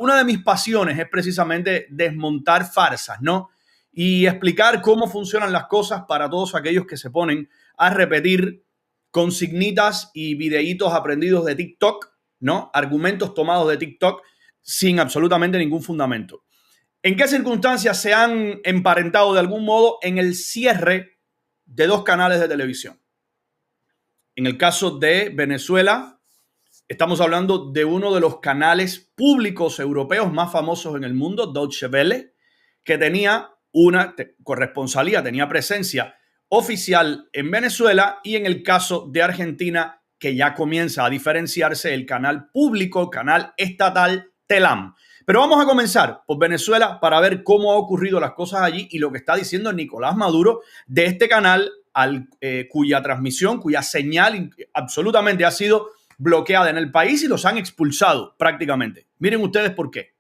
una de mis pasiones es precisamente desmontar farsas, ¿no? Y explicar cómo funcionan las cosas para todos aquellos que se ponen a repetir consignitas y videitos aprendidos de TikTok, ¿no? Argumentos tomados de TikTok sin absolutamente ningún fundamento. ¿En qué circunstancias se han emparentado de algún modo? En el cierre de 2 canales de televisión. En el caso de Venezuela, estamos hablando de uno de los canales públicos europeos más famosos en el mundo, Deutsche Welle, que tenía una corresponsalía, tenía presencia oficial en Venezuela, y en el caso de Argentina, que ya comienza a diferenciarse el canal público, canal estatal Telam. Pero vamos a comenzar por Venezuela para ver cómo han ocurrido las cosas allí y lo que está diciendo Nicolás Maduro de este canal cuya transmisión, cuya señal absolutamente ha sido bloqueada en el país y los han expulsado prácticamente. Miren ustedes por qué.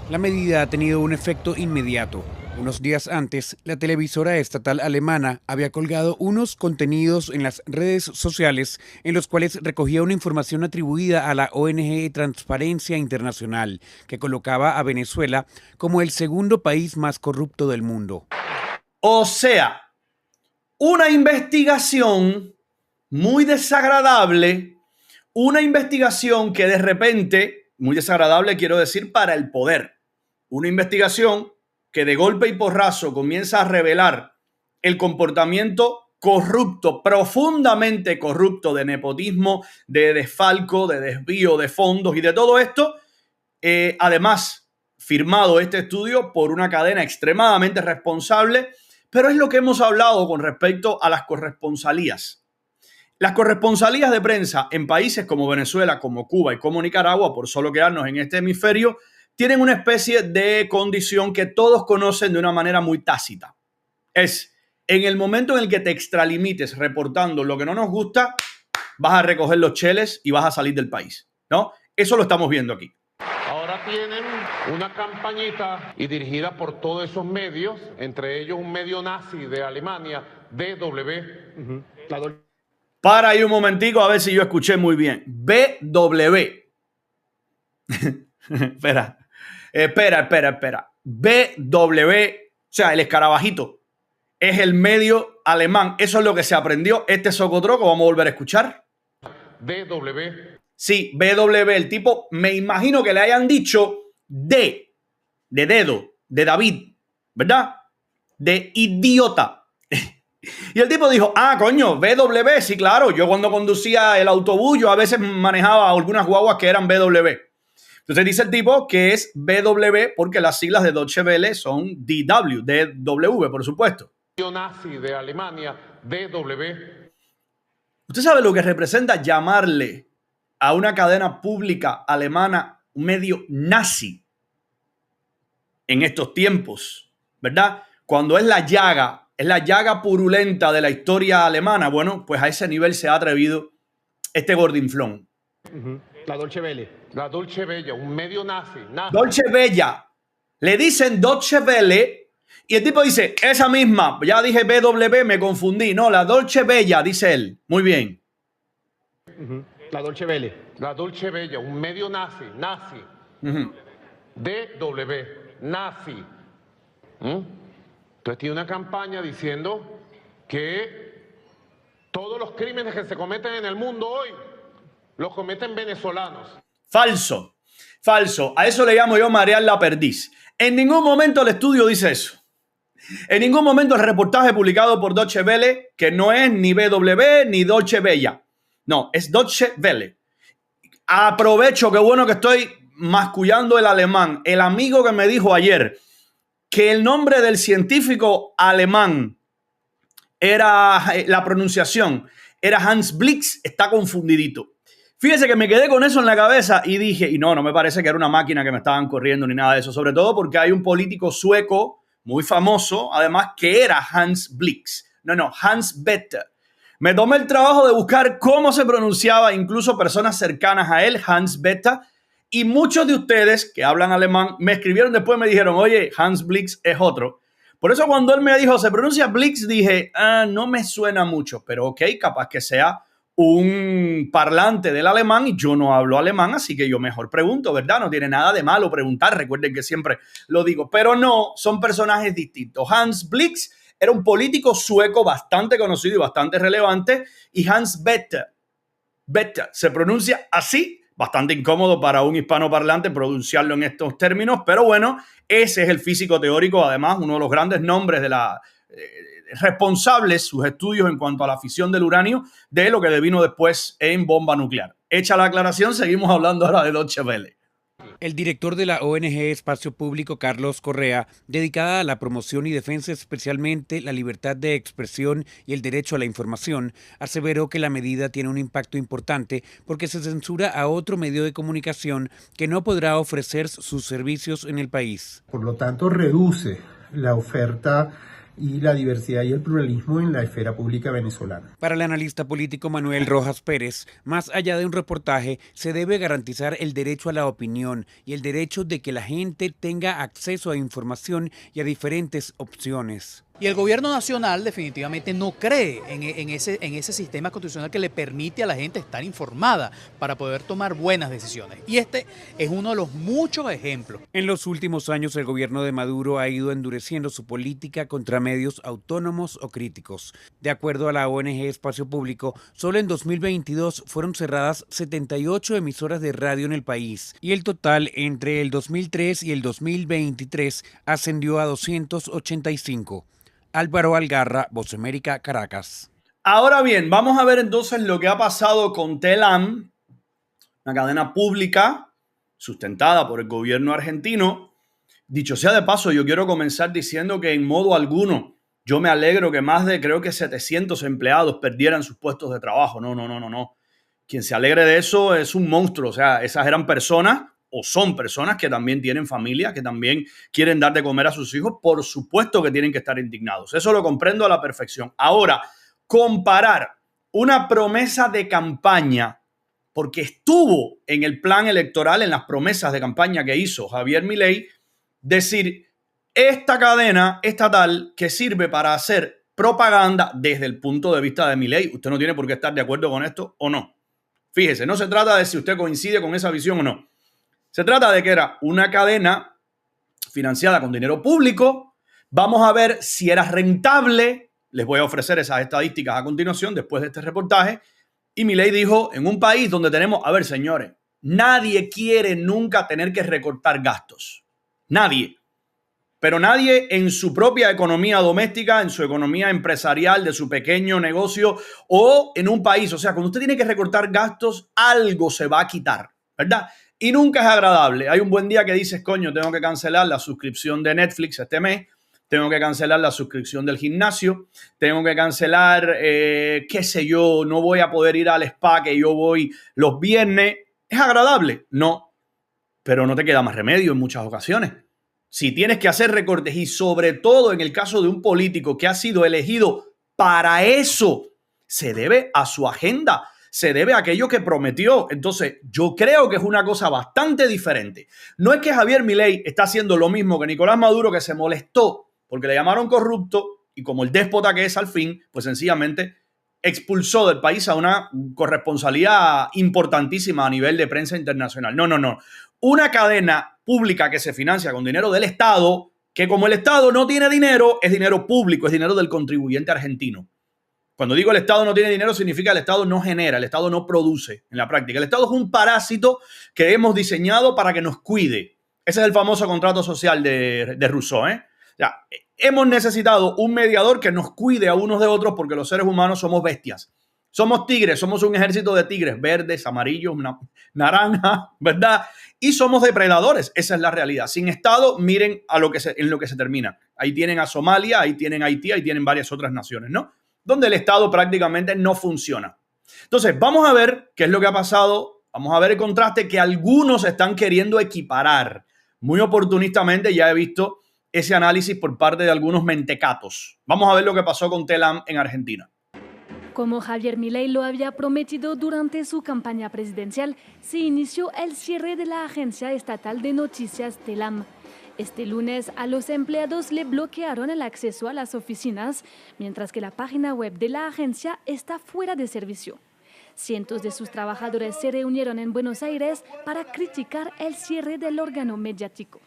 La medida ha tenido un efecto inmediato. Unos días antes, la televisora estatal alemana había colgado unos contenidos en las redes sociales en los cuales recogía una información atribuida a la ONG Transparencia Internacional, que colocaba a Venezuela como el segundo país más corrupto del mundo. O sea, una investigación muy desagradable, una investigación que de repente, muy desagradable quiero decir para el poder, una investigación que de golpe y porrazo comienza a revelar el comportamiento corrupto, profundamente corrupto, de nepotismo, de desfalco, de desvío de fondos y de todo esto. Además, firmado este estudio por una cadena extremadamente responsable, pero es lo que hemos hablado con respecto a las corresponsalías. Las corresponsalías de prensa en países como Venezuela, como Cuba y como Nicaragua, por solo quedarnos en este hemisferio, tienen una especie de condición que todos conocen de una manera muy tácita. Es en el momento en el que te extralimites reportando lo que no nos gusta, vas a recoger los cheles y vas a salir del país, ¿no? Eso lo estamos viendo aquí. Ahora tienen una campañita y dirigida por todos esos medios, entre ellos un medio nazi de Alemania, DW. Para ahí un momentico a ver si yo escuché muy bien. BW. Espera. BW, o sea, el escarabajito, es el medio alemán. Eso es lo que se aprendió este socotroco. Vamos a volver a escuchar. DW. Sí, BW. El tipo, me imagino que le hayan dicho de dedo, de David, ¿verdad? De idiota. Y el tipo dijo, coño, BW, sí, claro. Yo cuando conducía el autobús, yo a veces manejaba algunas guaguas que eran BW. Entonces dice el tipo que es BW porque las siglas de Deutsche Welle son DW, por supuesto. Nazi de Alemania, DW. ¿Usted sabe lo que representa llamarle a una cadena pública alemana un medio nazi en estos tiempos, ¿verdad? Cuando es la llaga purulenta de la historia alemana. Bueno, pues a ese nivel se ha atrevido este gordinflón. La Deutsche Welle. La Deutsche Welle, un medio nazi. Deutsche Welle. Le dicen Deutsche Welle y el tipo dice, esa misma, ya dije BW, me confundí. No, la Deutsche Welle, dice él. Muy bien. La Deutsche Welle. La Deutsche Welle, un medio nazi. DW, nazi. Entonces tiene una campaña diciendo que todos los crímenes que se cometen en el mundo hoy los cometen venezolanos. Falso. A eso le llamo yo marear la perdiz. En ningún momento el estudio dice eso. En ningún momento el reportaje publicado por Deutsche Welle, que no es ni BW ni Deutsche Welle. No, es Deutsche Welle. Aprovecho, qué bueno que estoy mascullando el alemán. El amigo que me dijo ayer que el nombre del científico alemán era, la pronunciación era Hans Blix, está confundidito. Fíjese que me quedé con eso en la cabeza y dije, y no me parece que era una máquina que me estaban corriendo ni nada de eso, sobre todo porque hay un político sueco muy famoso, además, que era Hans Blix. No, Hans Bethe. Me tomé el trabajo de buscar cómo se pronunciaba, incluso personas cercanas a él, Hans Bethe, y muchos de ustedes que hablan alemán me escribieron después, me dijeron, oye, Hans Blix es otro. Por eso cuando él me dijo, se pronuncia Blix, dije, no me suena mucho, pero ok, capaz que sea un parlante del alemán y yo no hablo alemán, así que yo mejor pregunto, ¿verdad? No tiene nada de malo preguntar, recuerden que siempre lo digo, pero no, son personajes distintos. Hans Blix era un político sueco bastante conocido y bastante relevante, y Hans Bethe se pronuncia así, bastante incómodo para un hispanoparlante pronunciarlo en estos términos, pero bueno, ese es el físico teórico, además uno de los grandes nombres de la responsables sus estudios en cuanto a la fisión del uranio de lo que devino después en bomba nuclear. Hecha la aclaración, seguimos hablando ahora de Deutsche Welle. El director de la ONG Espacio Público, Carlos Correa, dedicada a la promoción y defensa especialmente la libertad de expresión y el derecho a la información, aseveró que la medida tiene un impacto importante porque se censura a otro medio de comunicación que no podrá ofrecer sus servicios en el país. Por lo tanto, reduce la oferta y la diversidad y el pluralismo en la esfera pública venezolana. Para el analista político Manuel Rojas Pérez, más allá de un reportaje, se debe garantizar el derecho a la opinión y el derecho de que la gente tenga acceso a información y a diferentes opciones. Y el gobierno nacional definitivamente no cree en ese sistema constitucional que le permite a la gente estar informada para poder tomar buenas decisiones. Y este es uno de los muchos ejemplos. En los últimos años, el gobierno de Maduro ha ido endureciendo su política contra medios autónomos o críticos. De acuerdo a la ONG Espacio Público, solo en 2022 fueron cerradas 78 emisoras de radio en el país y el total entre el 2003 y el 2023 ascendió a 285. Álvaro Algarra, Voz América, Caracas. Ahora bien, vamos a ver entonces lo que ha pasado con Telam, una cadena pública sustentada por el gobierno argentino. Dicho sea de paso, yo quiero comenzar diciendo que en modo alguno yo me alegro que más de, creo que 700 empleados perdieran sus puestos de trabajo. No. Quien se alegre de eso es un monstruo. O sea, esas eran personas o son personas que también tienen familia, que también quieren dar de comer a sus hijos. Por supuesto que tienen que estar indignados. Eso lo comprendo a la perfección. Ahora, comparar una promesa de campaña, porque estuvo en el plan electoral, en las promesas de campaña que hizo Javier Milei, decir, esta cadena estatal que sirve para hacer propaganda desde el punto de vista de Milei, usted no tiene por qué estar de acuerdo con esto o no. Fíjese, no se trata de si usted coincide con esa visión o no. Se trata de que era una cadena financiada con dinero público. Vamos a ver si era rentable. Les voy a ofrecer esas estadísticas a continuación después de este reportaje. Y Milei dijo, en un país donde tenemos, a ver señores, nadie quiere nunca tener que recortar gastos. Nadie. Pero nadie en su propia economía doméstica, en su economía empresarial, de su pequeño negocio o en un país. O sea, cuando usted tiene que recortar gastos, algo se va a quitar, ¿verdad? Y nunca es agradable. Hay un buen día que dices, coño, tengo que cancelar la suscripción de Netflix este mes, tengo que cancelar la suscripción del gimnasio, tengo que cancelar, qué sé yo, no voy a poder ir al spa que yo voy los viernes. ¿Es agradable? No, pero no te queda más remedio en muchas ocasiones. Si tienes que hacer recortes y sobre todo en el caso de un político que ha sido elegido para eso, se debe a su agenda, se debe a aquello que prometió. Entonces, yo creo que es una cosa bastante diferente. No es que Javier Milei está haciendo lo mismo que Nicolás Maduro, que se molestó porque le llamaron corrupto y como el déspota que es al fin, pues sencillamente expulsó del país a una corresponsalía importantísima a nivel de prensa internacional. No. Una cadena pública que se financia con dinero del Estado, que como el Estado no tiene dinero, es dinero público, es dinero del contribuyente argentino. Cuando digo el Estado no tiene dinero, significa el Estado no genera, el Estado no produce en la práctica. El Estado es un parásito que hemos diseñado para que nos cuide. Ese es el famoso contrato social de Rousseau, ¿eh? O sea, hemos necesitado un mediador que nos cuide a unos de otros porque los seres humanos somos bestias. Somos tigres, somos un ejército de tigres verdes, amarillos, naranjas, ¿verdad? Y somos depredadores, esa es la realidad. Sin Estado, miren en lo que se termina. Ahí tienen a Somalia, ahí tienen a Haití, ahí tienen varias otras naciones, ¿no? Donde el Estado prácticamente no funciona. Entonces, vamos a ver qué es lo que ha pasado. Vamos a ver el contraste que algunos están queriendo equiparar. Muy oportunistamente ya he visto ese análisis por parte de algunos mentecatos. Vamos a ver lo que pasó con Telam en Argentina. Como Javier Milei lo había prometido durante su campaña presidencial, se inició el cierre de la agencia estatal de noticias Telam. Este lunes a los empleados le bloquearon el acceso a las oficinas, mientras que la página web de la agencia está fuera de servicio. Cientos de sus trabajadores se reunieron en Buenos Aires para criticar el cierre del órgano mediático.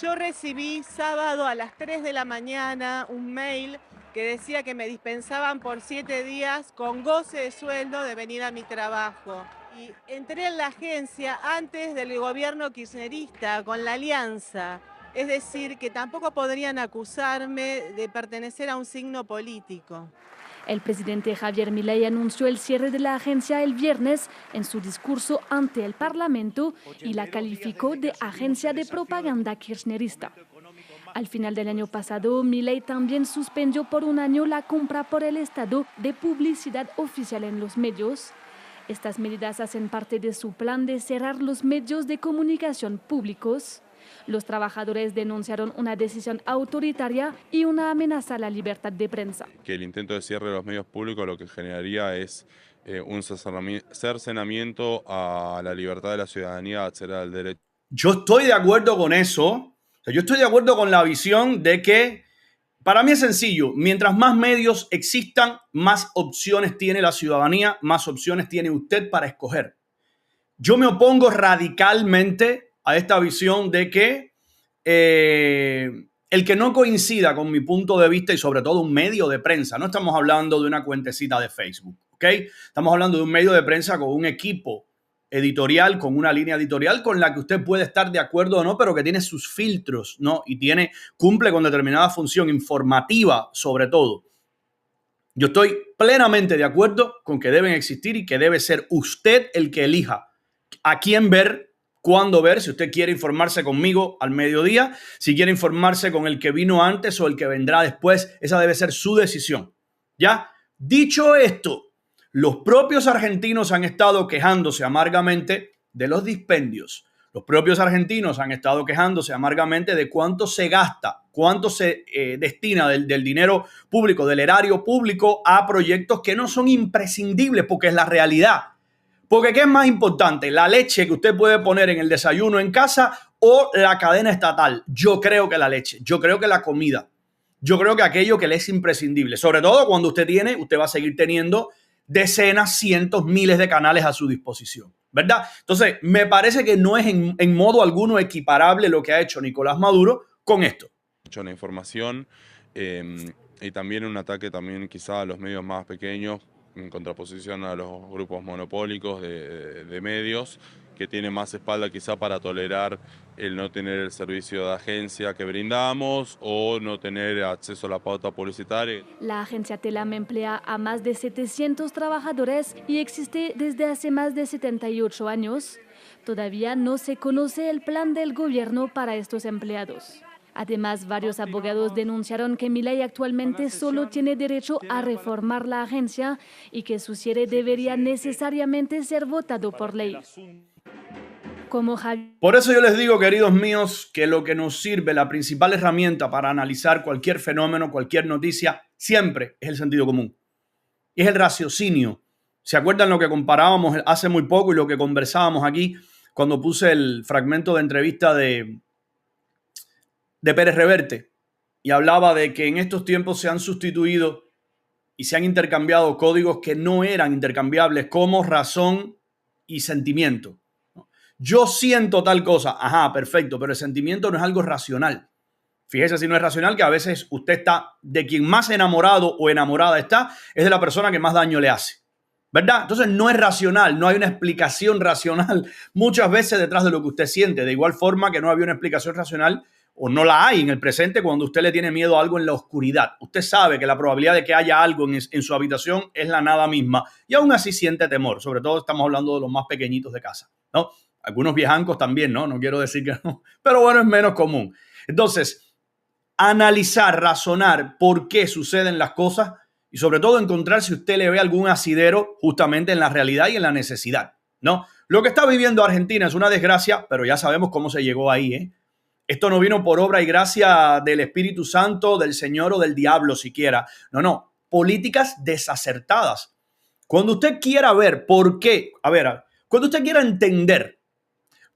Yo recibí sábado a las 3 de la mañana un mail que decía que me dispensaban por 7 días con goce de sueldo de venir a mi trabajo. Y entré en la agencia antes del gobierno kirchnerista, con la alianza. Es decir, que tampoco podrían acusarme de pertenecer a un signo político. El presidente Javier Milei anunció el cierre de la agencia el viernes en su discurso ante el Parlamento y la calificó de agencia de propaganda kirchnerista. Al final del año pasado, Milei también suspendió por un año la compra por el Estado de publicidad oficial en los medios. Estas medidas hacen parte de su plan de cerrar los medios de comunicación públicos. Los trabajadores denunciaron una decisión autoritaria y una amenaza a la libertad de prensa. Que el intento de cierre de los medios públicos lo que generaría es un cercenamiento a la libertad de la ciudadanía a acceder al derecho. Yo estoy de acuerdo con eso. O sea, yo estoy de acuerdo con la visión de que, para mí es sencillo, mientras más medios existan, más opciones tiene la ciudadanía, más opciones tiene usted para escoger. Yo me opongo radicalmente a esta visión de que el que no coincida con mi punto de vista y sobre todo un medio de prensa, no estamos hablando de una cuentecita de Facebook, ¿ok? Estamos hablando de un medio de prensa con un equipo editorial, con una línea editorial con la que usted puede estar de acuerdo o no, pero que tiene sus filtros, ¿no? Y cumple con determinada función informativa sobre todo. Yo estoy plenamente de acuerdo con que deben existir y que debe ser usted el que elija a quién ver, cuándo ver, si usted quiere informarse conmigo al mediodía, si quiere informarse con el que vino antes o el que vendrá después, esa debe ser su decisión. ¿Ya? Dicho esto, los propios argentinos han estado quejándose amargamente de los dispendios. Los propios argentinos han estado quejándose amargamente de cuánto se gasta, cuánto se destina del dinero público, del erario público a proyectos que no son imprescindibles, porque es la realidad. Porque ¿qué es más importante? ¿La leche que usted puede poner en el desayuno en casa o la cadena estatal? Yo creo que la leche, yo creo que la comida, yo creo que aquello que le es imprescindible. Sobre todo cuando usted va a seguir teniendo decenas, cientos, miles de canales a su disposición, ¿verdad? Entonces, me parece que no es en modo alguno equiparable lo que ha hecho Nicolás Maduro con esto. La información y también un ataque también quizá a los medios más pequeños, en contraposición a los grupos monopólicos de medios que tienen más espalda quizá para tolerar el no tener el servicio de agencia que brindamos o no tener acceso a la pauta publicitaria. La agencia Telam emplea a más de 700 trabajadores y existe desde hace más de 78 años. Todavía no se conoce el plan del gobierno para estos empleados. Además, varios abogados denunciaron que Milei actualmente solo tiene derecho a reformar la agencia y que su cierre debería necesariamente ser votado por ley. Por eso yo les digo, queridos míos, que lo que nos sirve, la principal herramienta para analizar cualquier fenómeno, cualquier noticia, siempre es el sentido común. Y es el raciocinio. ¿Se acuerdan lo que comparábamos hace muy poco y lo que conversábamos aquí cuando puse el fragmento de entrevista de Pérez Reverte? Y hablaba de que en estos tiempos se han sustituido y se han intercambiado códigos que no eran intercambiables, como razón y sentimiento. Yo siento tal cosa, ajá, perfecto, pero el sentimiento no es algo racional. Fíjese si no es racional, que a veces usted está, de quien más enamorado o enamorada está, es de la persona que más daño le hace, ¿verdad? Entonces no es racional, no hay una explicación racional muchas veces detrás de lo que usted siente. De igual forma que no había una explicación racional, o no la hay en el presente, cuando usted le tiene miedo a algo en la oscuridad. Usted sabe que la probabilidad de que haya algo en su habitación es la nada misma, y aún así siente temor. Sobre todo estamos hablando de los más pequeñitos de casa, ¿no? Algunos viejancos también, ¿no? No quiero decir que no, pero bueno, es menos común. Entonces, analizar, razonar por qué suceden las cosas y sobre todo encontrar si usted le ve algún asidero justamente en la realidad y en la necesidad, ¿no? Lo que está viviendo Argentina es una desgracia, pero ya sabemos cómo se llegó ahí, ¿eh? Esto no vino por obra y gracia del Espíritu Santo, del Señor o del diablo siquiera. No, políticas desacertadas. Cuando usted quiera ver por qué, cuando usted quiera entender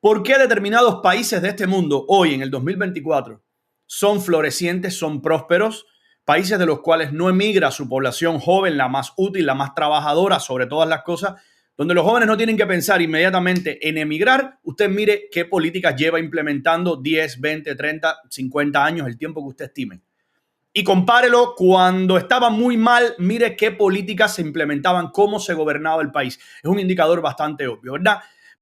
por qué determinados países de este mundo hoy en el 2024 son florecientes, son prósperos, países de los cuales no emigra su población joven, la más útil, la más trabajadora sobre todas las cosas, donde los jóvenes no tienen que pensar inmediatamente en emigrar, usted mire qué políticas lleva implementando 10, 20, 30, 50 años, el tiempo que usted estime. Y compárelo cuando estaba muy mal, mire qué políticas se implementaban, cómo se gobernaba el país. Es un indicador bastante obvio, ¿verdad?